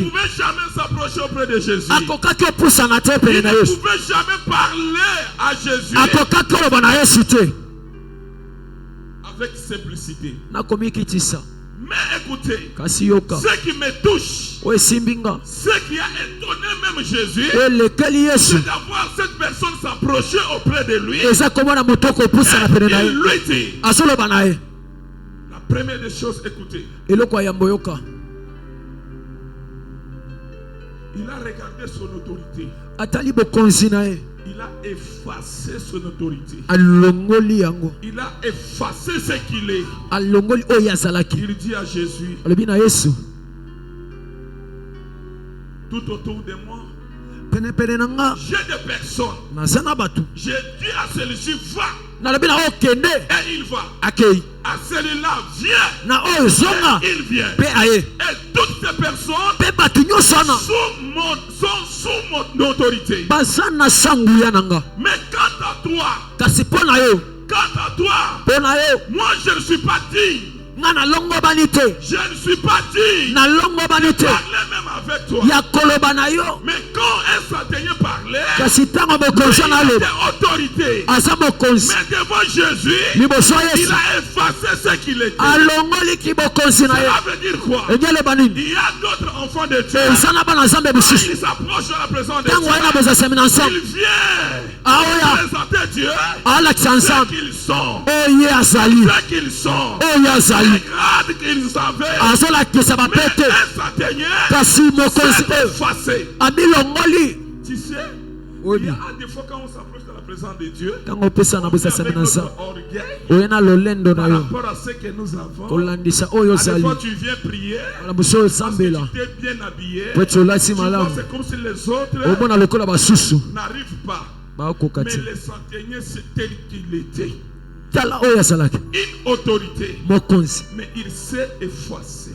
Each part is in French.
ne pouvait jamais s'approcher auprès de Jésus. Il ne pouvait jamais parler à Jésus avec simplicité. Mais écoutez, ce qui me touche, ce qui a étonné même Jésus, c'est d'avoir cette personne s'approcher auprès de lui. Et il lui dit, la première des choses, écoutez. Il a regardé son autorité. Il a effacé son autorité. Il a effacé ce qu'il est. Il dit à Jésus, tout autour de moi, j'ai des personnes. J'ai dit à celui-ci, va. Et il va. À celui-là, viens. Et il vient. Et toutes ces personnes sont sous mon autorité. Mais quant à toi, moi je ne suis pas digne. Je ne suis pas digne de parler même avec toi. Mais quand un centenier parlait, il était autorité. Mais devant Jésus, il a effacé ce qu'il était. Cela veut dire quoi? Il y a d'autres enfants de Dieu. Ils s'approchent de la présence de Dieu. Ils viennent présenter Dieu ce qu'ils sont. Ce qu'ils sont. Les grades qu'ils avaient. Mais un centenier s'est effacé. Tu sais, il y a des fois quand on s'approche de la présence de Dieu, on vient avec notre orgueil par rapport à ce que nous avons. À des fois tu viens prier, parce que tu t'es bien habillé, tu vois, c'est comme si les autres n'arrivent pas. Mais le centenier c'est tel qu'il était. Une autorité, mais il s'est effacé.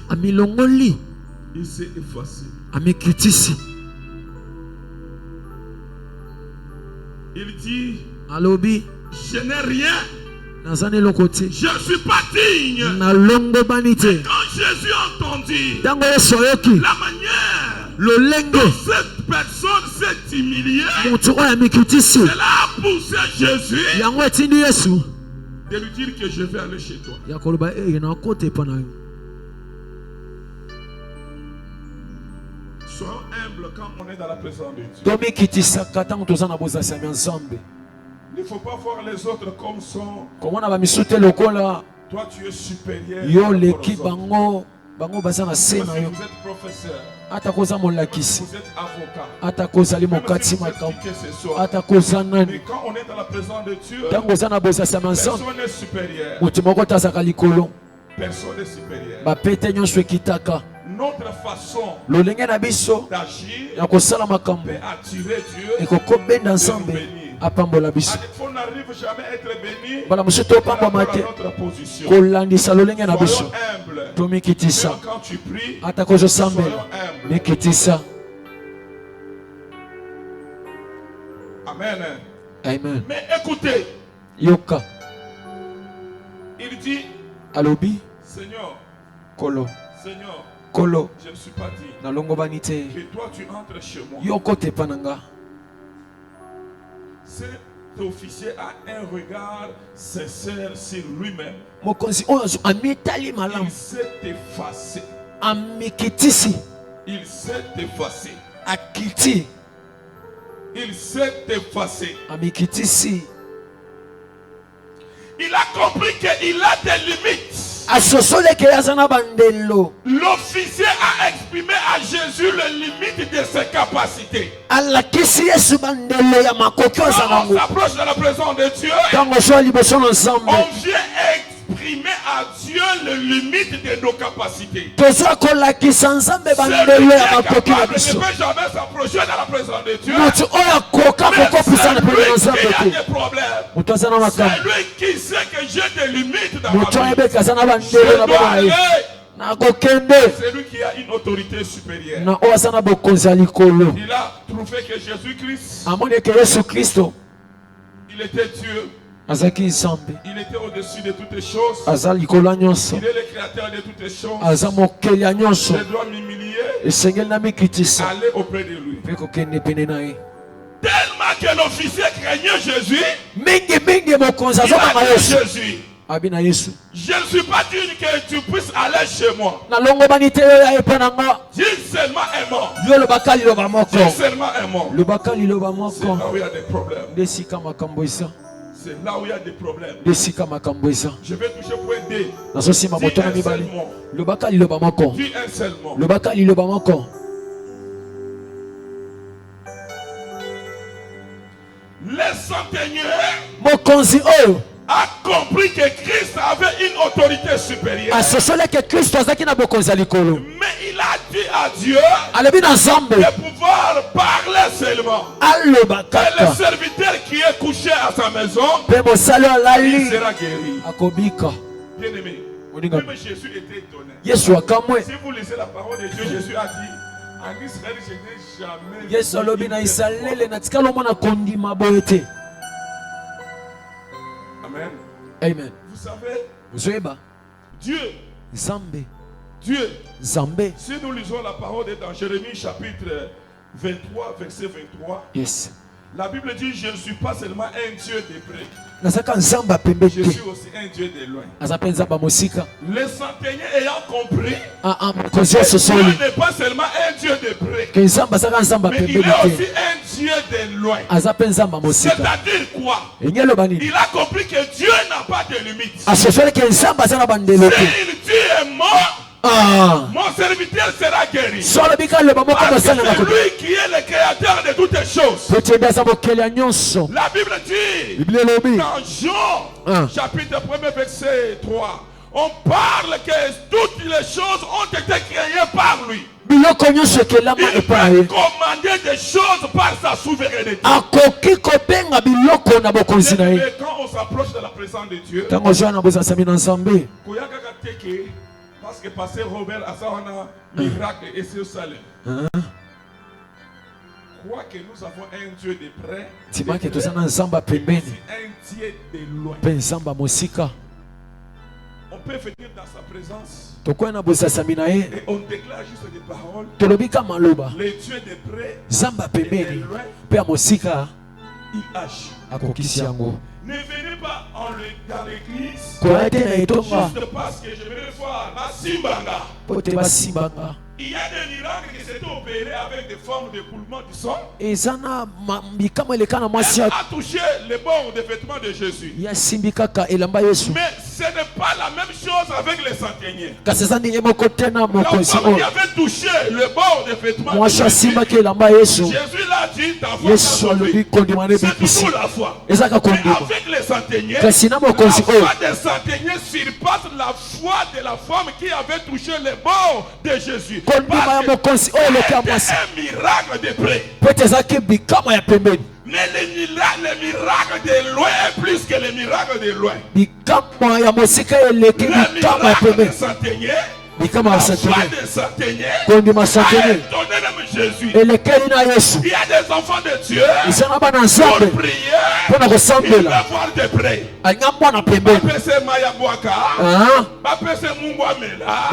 Il s'est effacé. Il dit, je n'ai rien. Je ne suis pas digne. Mais quand Jésus a entendu la manière dont cette personne s'est humiliée, cela a poussé Jésus de lui dire que je vais aller chez toi. Soyons humbles quand on est dans la présence de Dieu. Il ne faut pas voir les autres comme sont. Toi tu es supérieur. Vous êtes professeur. Vous êtes avocat. Mais quand on est dans la présence de Dieu, personne n'est supérieur. Personne n'est supérieur. Notre façon d'agir peut attirer Dieu et nous bénir. On n'arrive jamais à être béni par rapport à notre position. Soyons humbles. Même quand tu pries, soyons humbles. Amen. Amen. Mais écoutez, Yoka. il dit, Seigneur, Seigneur, je ne suis pas digne que toi tu entres chez moi. Cet officier a un regard sincère sur lui-même. Il s'est effacé. Il s'est effacé. Il s'est effacé. Il a compris qu'il a des limites. L'officier a exprimé à Jésus les limites de ses capacités. Quand on s'approche de la présence de Dieu, on vient exprimer à Dieu les limites de nos capacités. Celui qui est capable ne peut jamais s'approcher de la présence de Dieu. Mais c'est lui qui a des problèmes. C'est lui qui sait que j'ai des limites dans ma vie. Je dois aller. C'est lui qui a une autorité supérieure. Il a trouvé que Jésus-Christ, il était Dieu. Il était au-dessus de toutes les choses. Il est le créateur de toutes les choses. Je dois m'humilier. Aller auprès de lui. Tellement que l'officier craignait Jésus. Il a dit Jésus. Je ne suis pas digne que tu puisses aller chez moi. Dis seulement un mot. Dis seulement un mot. C'est là où il y a des problèmes. C'est là où il y a des problèmes. Je vais toucher point D. Dis un seul mot. Dis un seul mot. Les centeniers a compris que Christ avait une autorité supérieure. Mais il a dit à Dieu de pouvoir parler seulement. Et le serviteur qui est couché à sa maison, il sera guéri. Bien aimé, même Jésus était étonné. Si vous lisez la parole de Dieu, Jésus a dit, en Israël, je n'ai jamais. Amen. Amen. Vous savez, Dieu, si nous lisons la parole dans Jérémie chapitre 23, verset 23, yes. La Bible dit, je ne suis pas seulement un Dieu de près. Je suis aussi un Dieu de loin. Les centeniers ayant compris que Dieu n'est pas seulement un Dieu de près, mais il est aussi un Dieu de loin. C'est-à-dire quoi? Il a compris que Dieu n'a pas de limite. S'il dit un mot, mon serviteur sera guéri. Parce que c'est lui qui est le créateur de toutes les choses. La Bible dit dans Jean chapitre 1 verset 3, on parle que toutes les choses ont été créées par lui. Il peut commander des choses par sa souveraineté. Mais quand on s'approche de la présence de Dieu, parce que pasteur Robert a ça, on a miracle et c'est au salaire. Quoi que nous avons un Dieu de près, un Dieu de loin. On peut venir dans sa présence et on déclare juste des paroles. Les dieux de près et de loin, il agit. Ne venez pas dans l'église juste parce que je vais voir la Simbanga. Il y a des miracles qui s'étaient opérés avec des formes d'écoulement du sang. Elle a touché les bords des vêtements de Jésus. Mais ce n'est pas la même chose avec les centeniers. La femme qui avait touché le bord des vêtements de Jésus, Jésus l'a dit, ta foi sera sauvée. C'est toujours la foi. Mais avec les centeniers, la foi des centeniers surpasse la foi de la femme qui avait touché les bords de Jésus. Parce que un miracle de près. Mais les miracles de loin est plus que les miracles de loin. Le miracle des centeniers, la foi des centeniers a étonné même Jésus. Il y a des enfants de Dieu pour prier, il veut voir de près. Bapese Maya Boaka, Bapese Mungwamela,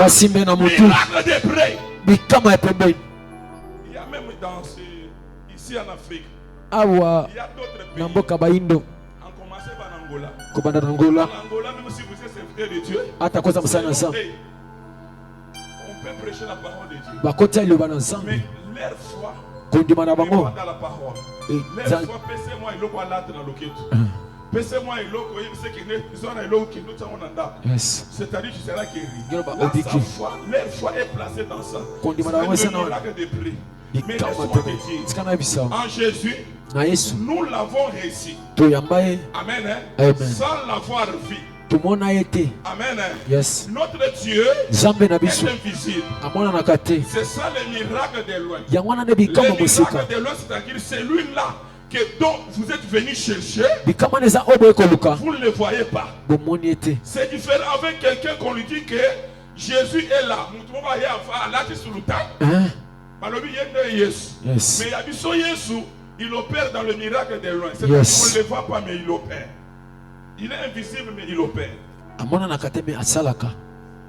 miracle de près. Il y a même ici en Afrique, il y a d'autres pays. En commençant par Angola. En Angola, même si vous êtes serviteur de Dieu, on peut prêcher la parole de Dieu. Mais leur foi n'est pas dans la parole. Leur foi, pèsez-moi et l'eau à l'âtre dans le quête. Pèsez-moi et l'eau, c'est-à-dire que tu seras guéri. Leur foi est placée dans ça. C'est le miracle de prix. Mais laisse-moi te dire, en Jésus, nous l'avons réussi. Amen. Sans l'avoir vu. Amen. Yes. Notre Dieu est invisible. C'est ça le miracle de loin. Le miracle de loin, c'est-à-dire celui-là dont vous êtes venu chercher, vous ne le voyez pas. C'est différent avec quelqu'un qu'on lui dit que Jésus est là. Mais il opère dans le miracle de loin. C'est-à-dire qu'on ne le voit pas, mais il opère. Il est invisible, mais il opère.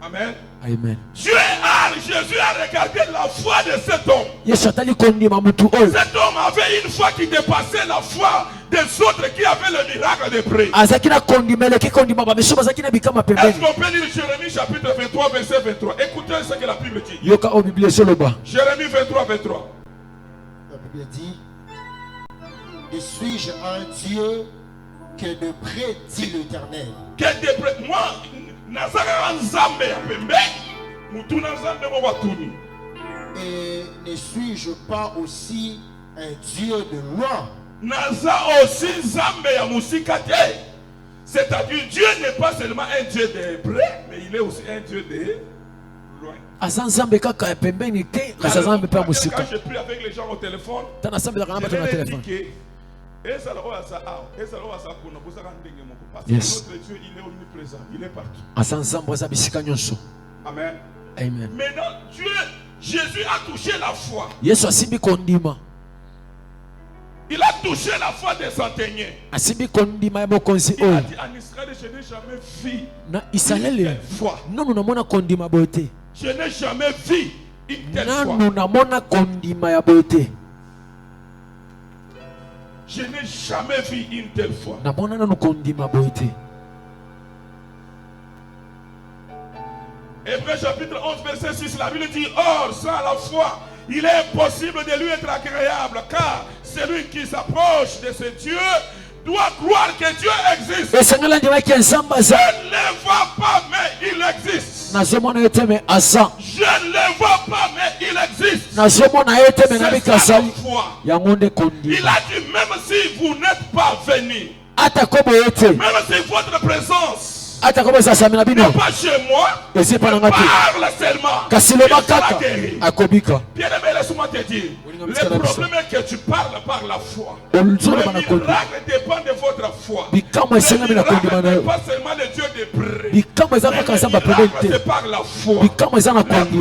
Amen. Amen. Jésus a regardé la foi de cet homme. Cet homme avait une foi qui dépassait la foi des autres qui avaient le miracle de prier. Est-ce qu'on peut lire Jérémie chapitre 23, verset 23? Écoutez ce que la Bible dit. Jérémie 23, 23. La Bible dit: et suis-je un Dieu que de près, dit l'Éternel. Que de près, moi, et ne suis-je pas aussi un Dieu de loin? C'est-à-dire, Dieu n'est pas seulement un Dieu de près, mais il est aussi un Dieu de loin. Quand je prie avec les gens au téléphone, je leur dis que parce que notre Dieu, il est omniprésent, il est partout. Amen. Amen. Maintenant, Jésus a touché la foi. Il a touché la foi des centeniers. Il a dit en Israël, je n'ai jamais vu une foi. Je n'ai jamais vu une telle foi. Je n'ai jamais vu une telle foi. Hébreux chapitre 11, verset 6, la Bible dit: or, sans la foi, il est impossible de lui être agréable, car celui qui s'approche de ce Dieu doit croire que Dieu existe. Je ne le vois pas, mais il existe. Je ne le vois pas, mais il existe. C'est sa foi. Il a dit: même si vous n'êtes pas venu, même si votre présence n'est pas chez moi, mais parle seulement. Bien-aimé, laisse-moi te dire, le problème est que tu parles par la foi. Le miracle dépend de votre foi. Le miracle n'est pas seulement le Dieu des près. Le miracle, c'est par la foi. Le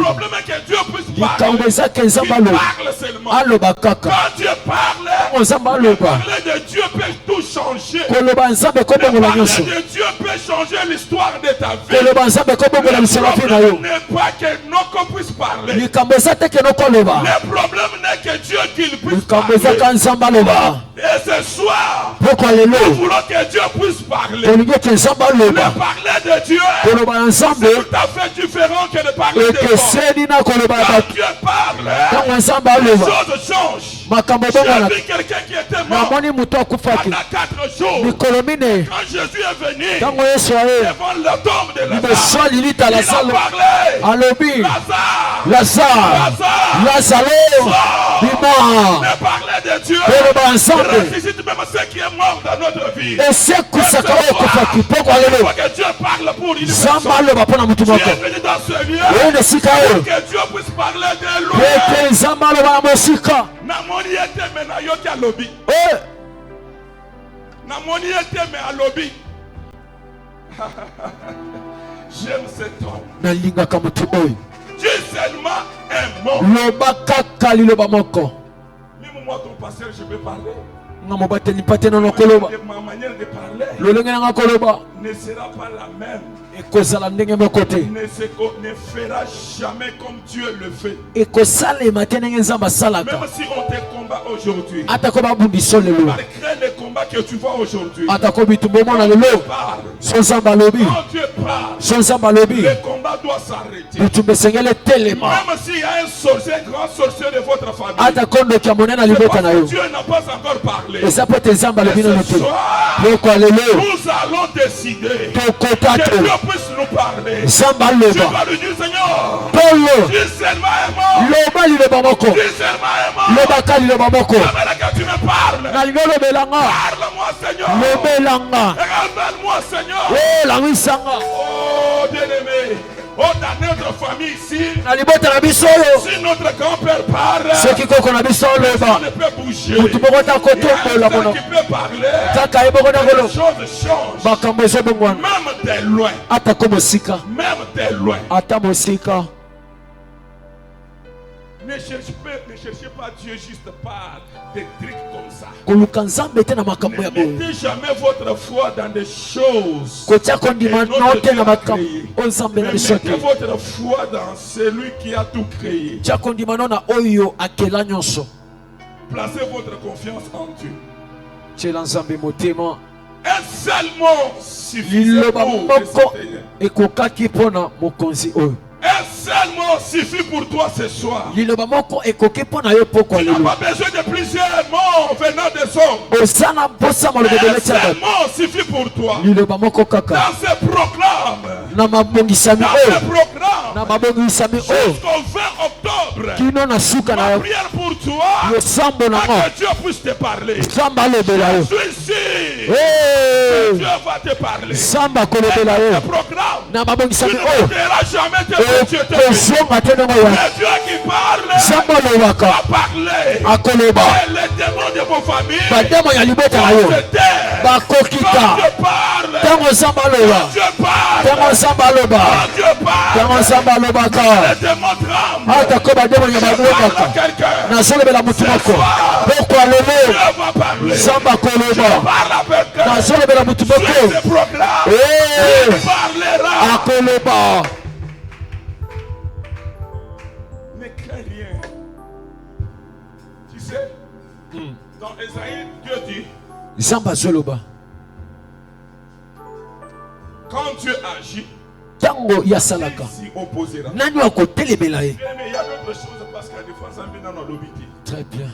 problème est que Dieu puisse parler. Il parle seulement. Quand Dieu parle, parler de Dieu peut tout changer. Parler de Dieu peut changer l'histoire de ta vie. Le problème n'est pas que qu'on puisse parler. Le problème n'est que Dieu qu'il puisse parler. Et ce soir, nous voulons que Dieu puisse parler. Le parler de Dieu, c'est tout à fait différent que de parler de toi. Quand Dieu parle, les choses changent. J'ai vu quelqu'un qui était mort pendant 4 jours. Quand Jésus est venu devant la tombe de Lazare, il a parlé: Lazare, mais parler de Dieu ressuscite même ceux qui est mort dans notre vie. Et c'est que Dieu parle pour une personne. Tu es venu dans ce lieu pour que Dieu puisse parler de loin. Namoni ete me na yoki a lobby. Namoni ete me a lobby. J'aime cet homme. Dieu seulement un mot. Même moi, ton pasteur, je peux parler. Ma manière de parler ne sera pas la même. Ne fera jamais comme Dieu le fait. Même si on te combat aujourd'hui, malgré les combats que tu vois aujourd'hui, quand Dieu parle, le combat doit s'arrêter. Même s'il y a un sorcier, un grand sorcier de votre famille, Dieu n'a pas encore parlé. Et ce soir, nous allons décider que Dieu puisse nous parler. Tu vas lui dire: Seigneur, Dieu seulement est mort. Dieu seulement est mort. J'aimerais que tu me parles. Parle-moi, Seigneur. Révèle-moi, Seigneur. Oh, bien-aimé. Oh, dans notre famille ici, si notre grand-père parle, personne ne peut bouger. Il y a un qui peut parler. Les choses changent. Même de loin. Même de loin. Ne cherche cherchez pas Dieu juste par des trucs comme ça. Ne mettez jamais votre foi dans des choses. Mettez votre foi dans celui qui a tout créé. Placez votre confiance en Dieu. Un seul mot suffit Un seul mot suffit pour toi ce soir. Tu n'as pas besoin de plusieurs mots venant des hommes. Un seul mot suffit pour toi. Dans ce programme, jusqu'au 20 octobre, ma prière pour toi, que Dieu puisse te parler. Je suis sûr que Dieu va te parler. Ce programme, tu ne verras jamais te Dieu te bénit. C'est Dieu qui parle. Va parler. Et les démons de vos familles vont se taire. Quand Dieu parle, quand Dieu parle, les démons tremblent. Quelqu'un. Ce soir, Dieu va parler. Je parle avec quelqu'un. Sur ce programme, il parlera. Ne crains rien. Tu sais, dans Esaïe, Dieu dit, quand Dieu agit, il s'y opposera. Mais il y a d'autres choses parce que des fois, ça vient dans l'obité. Très bien.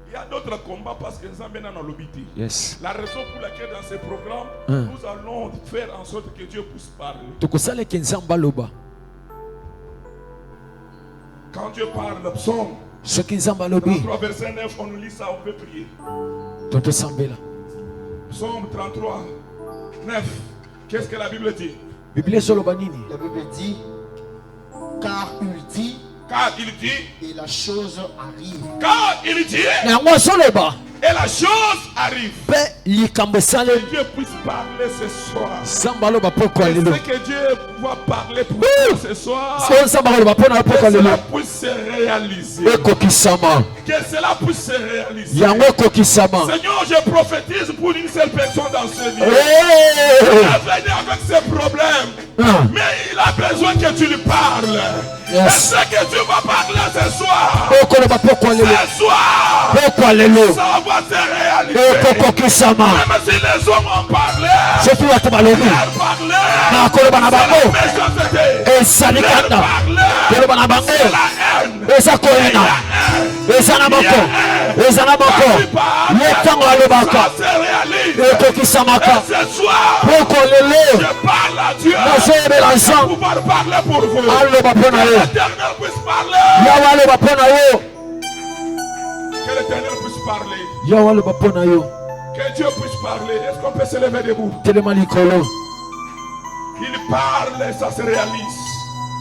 Il y a d'autres combats parce que ça vient dans l'obité. Yes. La raison pour laquelle dans ce programme, nous allons faire en sorte que Dieu puisse parler. Quand Dieu parle, le psaume 33 verset 9, on nous lit ça, on peut prier. Psaume 33 9. Qu'est-ce que la Bible dit? La Bible dit, car il dit, et la chose arrive. Car il dit, et la chose arrive. Que Dieu puisse parler ce soir. C'est que Dieu va parler pour nous ce soir. Que cela puisse se réaliser. Que cela puisse se réaliser. Seigneur, je prophétise pour une seule personne dans ce lieu. Il est venu avec ses problèmes. Mais il a besoin que tu lui parles. Et ce que tu vas parler ce soir. Ce soir, ça va se réaliser. Même si les hommes ont parlé, c'est la méchanceté. C'est la haine. Ce soir, je parle à Dieu pour pouvoir parler pour vous. L'Éternel puisse parler. Que l'Éternel puisse parler. Que Dieu puisse parler. Est-ce qu'on peut se lever debout? Il parle et ça se réalise.